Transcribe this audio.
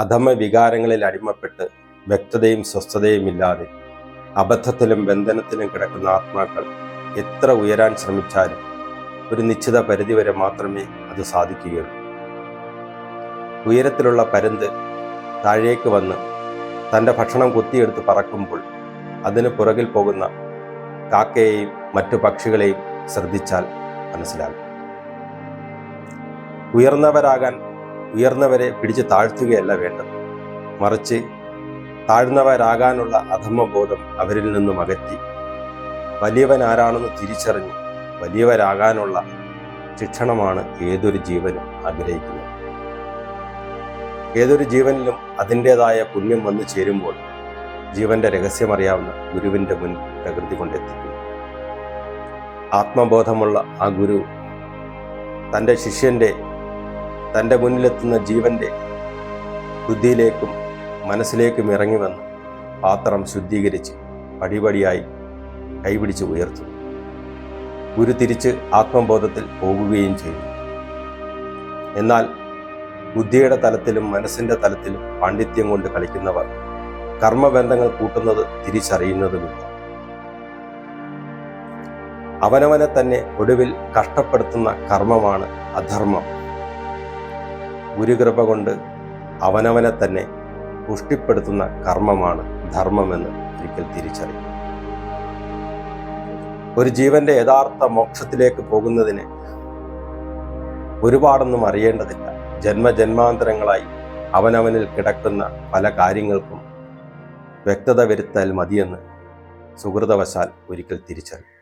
അധമ വികാരങ്ങളിൽ അടിമപ്പെട്ട് വ്യക്തതയും സ്വസ്ഥതയും ഇല്ലാതെ അബദ്ധത്തിലും ബന്ധനത്തിലും കിടക്കുന്ന ആത്മാക്കൾ എത്ര ഉയരാൻ ശ്രമിച്ചാലും ഒരു നിശ്ചിത പരിധിവരെ മാത്രമേ അത് സാധിക്കുകയുള്ളൂ. ഉയരത്തിലുള്ള പരുന്ത് താഴേക്ക് വന്ന് തൻ്റെ ഭക്ഷണം കുത്തിയെടുത്ത് പറക്കുമ്പോൾ അതിന് പുറകിൽ പോകുന്ന കാക്കയെയും മറ്റു പക്ഷികളെയും ശ്രദ്ധിച്ചാൽ മനസ്സിലാകും. ഉയർന്നവരാകാൻ ഉയർന്നവരെ പിടിച്ച് താഴ്ത്തുകയല്ല വേണ്ടത്, മറിച്ച് താഴ്ന്നവരാകാനുള്ള അധമബോധം അവരിൽ നിന്നും അകറ്റി വലിയവൻ ആരാണെന്ന് തിരിച്ചറിഞ്ഞ് വലിയവരാകാനുള്ള ശിക്ഷണമാണ് ഏതൊരു ജീവനും ആഗ്രഹിക്കുന്നത്. ഏതൊരു ജീവനിലും അതിൻ്റെതായ പുണ്യം വന്നു ചേരുമ്പോൾ ജീവന്റെ രഹസ്യമറിയാവുന്ന ഗുരുവിൻ്റെ മുൻ പ്രകൃതി കൊണ്ടെത്തിക്കുന്നു. ആത്മബോധമുള്ള ആ ഗുരു തൻ്റെ ശിഷ്യന്റെ തൻ്റെ മുന്നിലെത്തുന്ന ജീവന്റെ ബുദ്ധിയിലേക്കും മനസ്സിലേക്കും ഇറങ്ങി വന്ന് പാത്രം ശുദ്ധീകരിച്ച് പടിപടിയായി കൈപിടിച്ച് ഉയർത്തും. ഗുരു തിരിച്ച് ആത്മബോധത്തിൽ പോകുകയും ചെയ്യും. എന്നാൽ ബുദ്ധിയുടെ തലത്തിലും മനസ്സിൻ്റെ തലത്തിലും പാണ്ഡിത്യം കൊണ്ട് കളിക്കുന്നവർ കർമ്മബന്ധങ്ങൾ കൂട്ടുന്നത് തിരിച്ചറിയുന്നതുമില്ല. അവനവനെ തന്നെ ഒടുവിൽ കഷ്ടപ്പെടുത്തുന്ന കർമ്മമാണ് അധർമ്മം. ഗുരുകൃപ കൊണ്ട് അവനവനെ തന്നെ പുഷ്ടിപ്പെടുത്തുന്ന കർമ്മമാണ് ധർമ്മമെന്ന് ഒരിക്കൽ തിരിച്ചറിയും. ഒരു ജീവന്റെ യഥാർത്ഥ മോക്ഷത്തിലേക്ക് പോകുന്നതിന് ഒരുപാടൊന്നും അറിയേണ്ടതില്ല. ജന്മജന്മാന്തരങ്ങളായി അവനവനിൽ കിടക്കുന്ന പല കാര്യങ്ങൾക്കും വ്യക്തത വരുത്താൽ മതിയെന്ന് സുഹൃതവശാൽ ഒരിക്കൽ തിരിച്ചറിയും.